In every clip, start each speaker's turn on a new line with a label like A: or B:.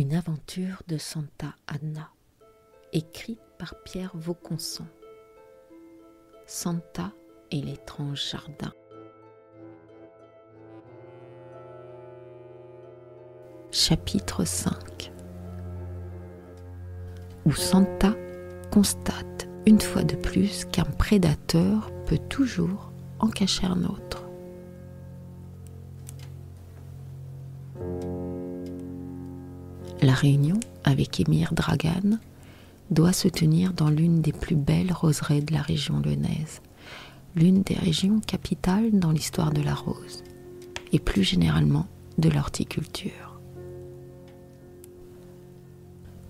A: Une aventure de Santa Anna, écrite par Pierre Vaucanson. Santa et l'étrange jardin. Chapitre 5, où Santa constate une fois de plus qu'un prédateur peut toujours en cacher un autre. La réunion avec Émir Dragan doit se tenir dans l'une des plus belles roseraie de la région lyonnaise, l'une des régions capitales dans l'histoire de la rose, et plus généralement de l'horticulture.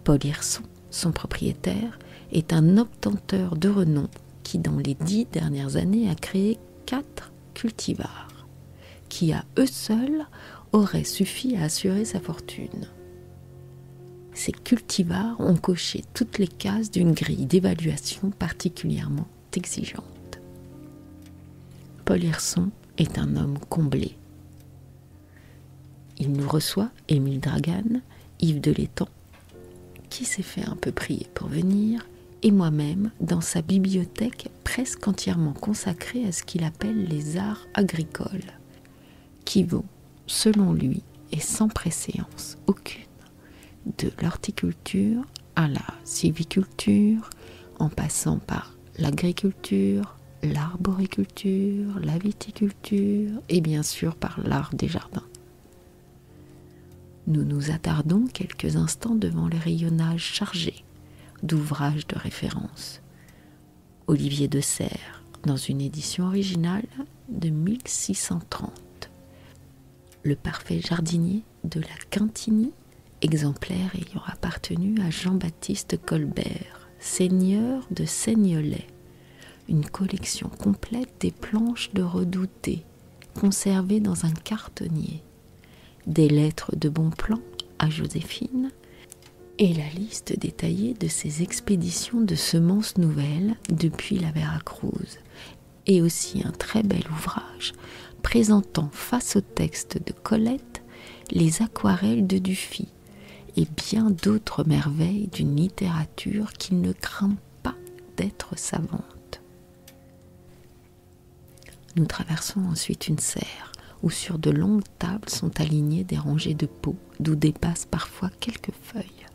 A: Paul Hirson, son propriétaire, est un obtenteur de renom qui, dans les 10 dernières années, a créé 4 cultivars, qui à eux seuls auraient suffi à assurer sa fortune. Ces cultivars ont coché toutes les cases d'une grille d'évaluation particulièrement exigeante. Paul Hirson est un homme comblé. Il nous reçoit, Émile Dragan, Yves Delétang, qui s'est fait un peu prier pour venir, et moi-même dans sa bibliothèque presque entièrement consacrée à ce qu'il appelle les arts agricoles, qui vont, selon lui, et sans préséance aucune, de l'horticulture à la sylviculture, en passant par l'agriculture, l'arboriculture, la viticulture et bien sûr par l'art des jardins. Nous nous attardons quelques instants devant les rayonnages chargés d'ouvrages de référence. Olivier de Serres, dans une édition originale de 1630. Le parfait jardinier de la Quintigny, exemplaire ayant appartenu à Jean-Baptiste Colbert, seigneur de Seignelay. Une collection complète des planches de Redouté, conservées dans un cartonnier. Des lettres de Bonpland à Joséphine et la liste détaillée de ses expéditions de semences nouvelles depuis la Vera-Cruz, et aussi un très bel ouvrage présentant face au texte de Colette les aquarelles de Dufy et bien d'autres merveilles d'une littérature qui ne craint pas d'être savante. Nous traversons ensuite une serre où sur de longues tables sont alignées des rangées de pots d'où dépassent parfois quelques feuilles.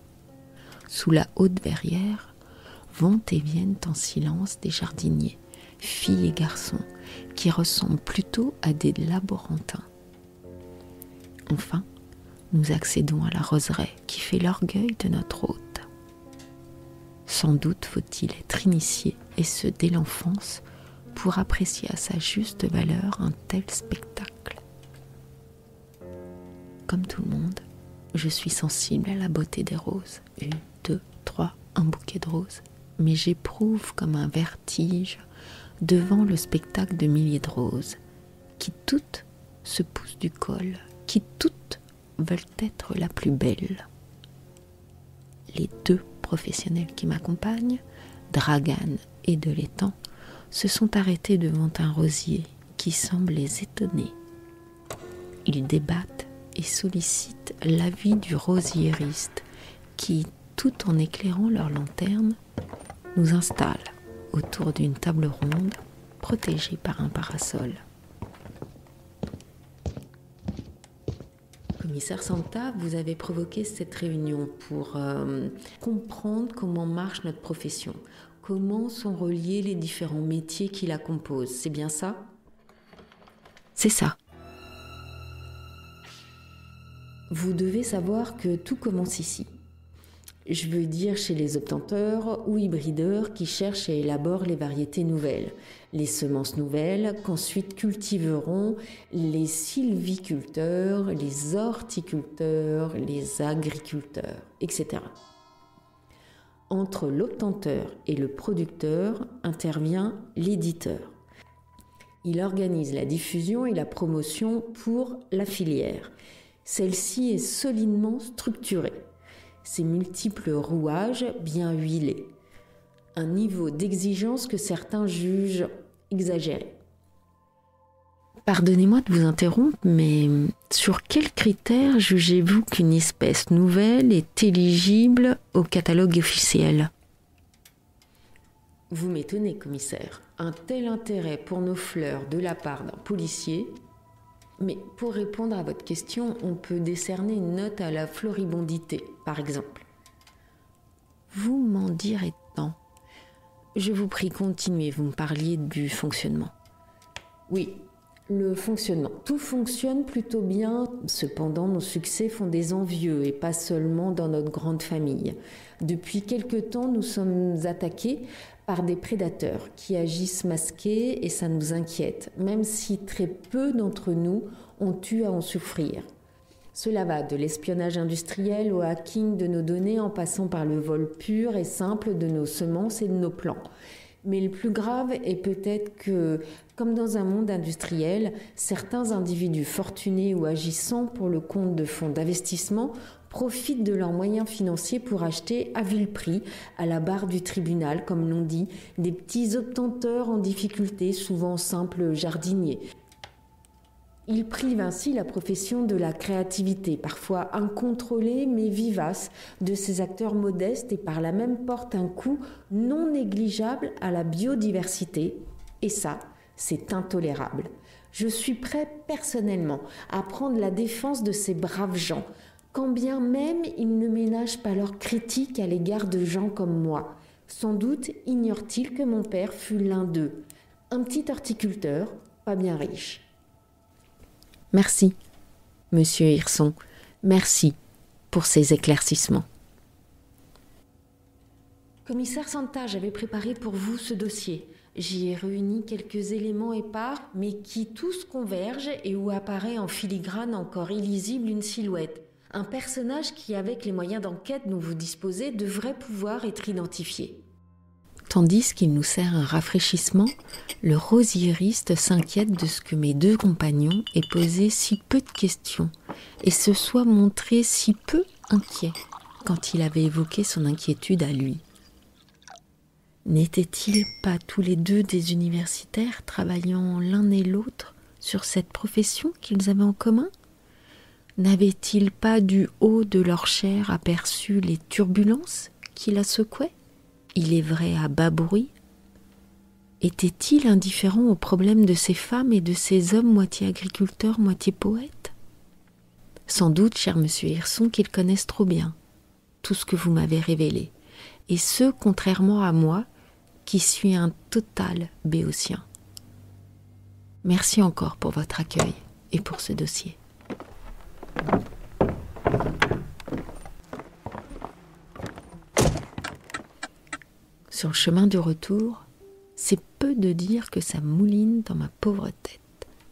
A: Sous la haute verrière vont et viennent en silence des jardiniers, filles et garçons, qui ressemblent plutôt à des laborantins. Enfin, nous accédons à la roseraie qui fait l'orgueil de notre hôte. Sans doute faut-il être initié, et ce dès l'enfance, pour apprécier à sa juste valeur un tel spectacle. Comme tout le monde, je suis sensible à la beauté des roses. 1, 2, 3, un bouquet de roses. Mais j'éprouve comme un vertige devant le spectacle de milliers de roses, qui toutes se poussent du col, qui toutes veulent être la plus belle. Les 2 professionnels qui m'accompagnent, Dragan et Delétang, se sont arrêtés devant un rosier qui semble les étonner. Ils débattent et sollicitent l'avis du rosiériste qui, tout en éclairant leur lanterne, nous installe autour d'une table ronde protégée par un parasol. Commissaire Santa, vous avez provoqué cette réunion pour comprendre comment marche notre profession, comment sont reliés les différents métiers qui la composent. C'est bien ça ? C'est ça. Vous devez savoir que tout commence ici. Je veux dire chez les obtenteurs ou hybrideurs qui cherchent et élaborent les variétés nouvelles, les semences nouvelles qu'ensuite cultiveront les sylviculteurs, les horticulteurs, les agriculteurs, etc. Entre l'obtenteur et le producteur intervient l'éditeur. Il organise la diffusion et la promotion pour la filière. Celle-ci est solidement structurée. Ses multiples rouages bien huilés. Un niveau d'exigence que certains jugent exagéré. Pardonnez-moi de vous interrompre, mais sur quels critères jugez-vous qu'une espèce nouvelle est éligible au catalogue officiel ? Vous m'étonnez, commissaire. Un tel intérêt pour nos fleurs de la part d'un policier. Mais pour répondre à votre question, on peut décerner une note à la floribondité, par exemple. Vous m'en direz tant. Je vous prie, continuez, vous me parliez du fonctionnement. Oui, le fonctionnement. Tout fonctionne plutôt bien. Cependant, nos succès font des envieux et pas seulement dans notre grande famille. Depuis quelque temps, nous sommes attaqués par des prédateurs qui agissent masqués et ça nous inquiète, même si très peu d'entre nous ont eu à en souffrir. Cela va de l'espionnage industriel au hacking de nos données en passant par le vol pur et simple de nos semences et de nos plants. Mais le plus grave est peut-être que, comme dans un monde industriel, certains individus fortunés ou agissant pour le compte de fonds d'investissement profitent de leurs moyens financiers pour acheter à vil prix, à la barre du tribunal, comme l'on dit, des petits obtenteurs en difficulté, souvent simples jardiniers. Ils privent ainsi la profession de la créativité, parfois incontrôlée mais vivace, de ces acteurs modestes et par là même portent un coût non négligeable à la biodiversité. Et ça, c'est intolérable. Je suis prêt personnellement à prendre la défense de ces braves gens, quand bien même ils ne ménagent pas leurs critiques à l'égard de gens comme moi. Sans doute ignore-t-il que mon père fut l'un d'eux, un petit horticulteur, pas bien riche. Merci, monsieur Hirson, merci pour ces éclaircissements. Commissaire Santa, j'avais préparé pour vous ce dossier. J'y ai réuni quelques éléments épars, mais qui tous convergent et où apparaît en filigrane encore illisible une silhouette. Un personnage qui, avec les moyens d'enquête dont vous disposez, devrait pouvoir être identifié. Tandis qu'il nous sert un rafraîchissement, le rosiériste s'inquiète de ce que mes deux compagnons aient posé si peu de questions et se soient montrés si peu inquiets quand il avait évoqué son inquiétude à lui. N'étaient-ils pas tous les deux des universitaires travaillant l'un et l'autre sur cette profession qu'ils avaient en commun ? N'avaient-ils pas du haut de leur chair aperçu les turbulences qui la secouaient ? Il est vrai à bas bruit. Était-il indifférent aux problèmes de ces femmes et de ces hommes moitié agriculteurs, moitié poètes ? Sans doute, cher monsieur Hirson, qu'ils connaissent trop bien tout ce que vous m'avez révélé, et ce, contrairement à moi, qui suis un total béotien. Merci encore pour votre accueil et pour ce dossier. Sur le chemin du retour, c'est peu de dire que ça mouline dans ma pauvre tête.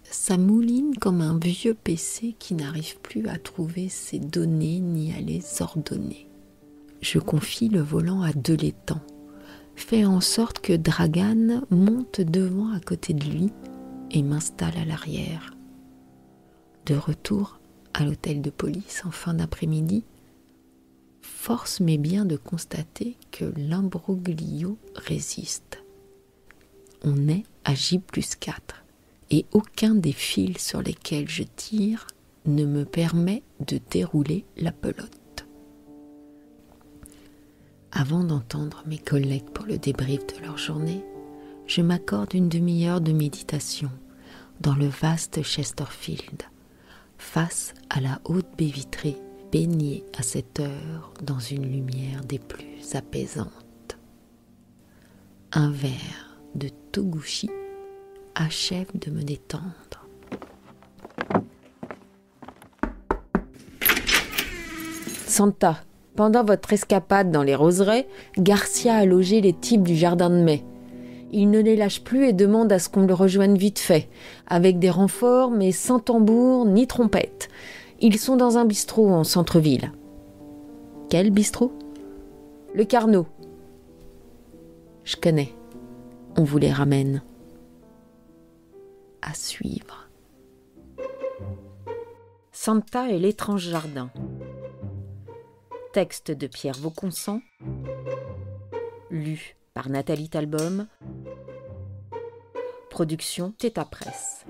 A: Ça mouline comme un vieux PC qui n'arrive plus à trouver ses données ni à les ordonner. Je confie le volant à Delétang, fais en sorte que Dragan monte devant à côté de lui et m'installe à l'arrière. De retour à l'hôtel de police en fin d'après-midi, force m'est bien de constater que l'imbroglio résiste. On est à J+4 et aucun des fils sur lesquels je tire ne me permet de dérouler la pelote. Avant d'entendre mes collègues pour le débrief de leur journée, je m'accorde une demi-heure de méditation dans le vaste Chesterfield, face à la haute baie vitrée, baignée à cette heure dans une lumière des plus apaisantes. Un verre de Toguchi achève de me détendre. Santa, pendant votre escapade dans les roseraies, Garcia a logé les types du jardin de mai. Il ne les lâche plus et demande à ce qu'on le rejoigne vite fait, avec des renforts mais sans tambour ni trompette. Ils sont dans un bistrot en centre-ville. Quel bistrot ? Le Carnot. Je connais. On vous les ramène. À suivre. Santa et l'étrange jardin. Texte de Pierre Vauconsant. Lu par Nathalie Talbom. Production Theta Presse.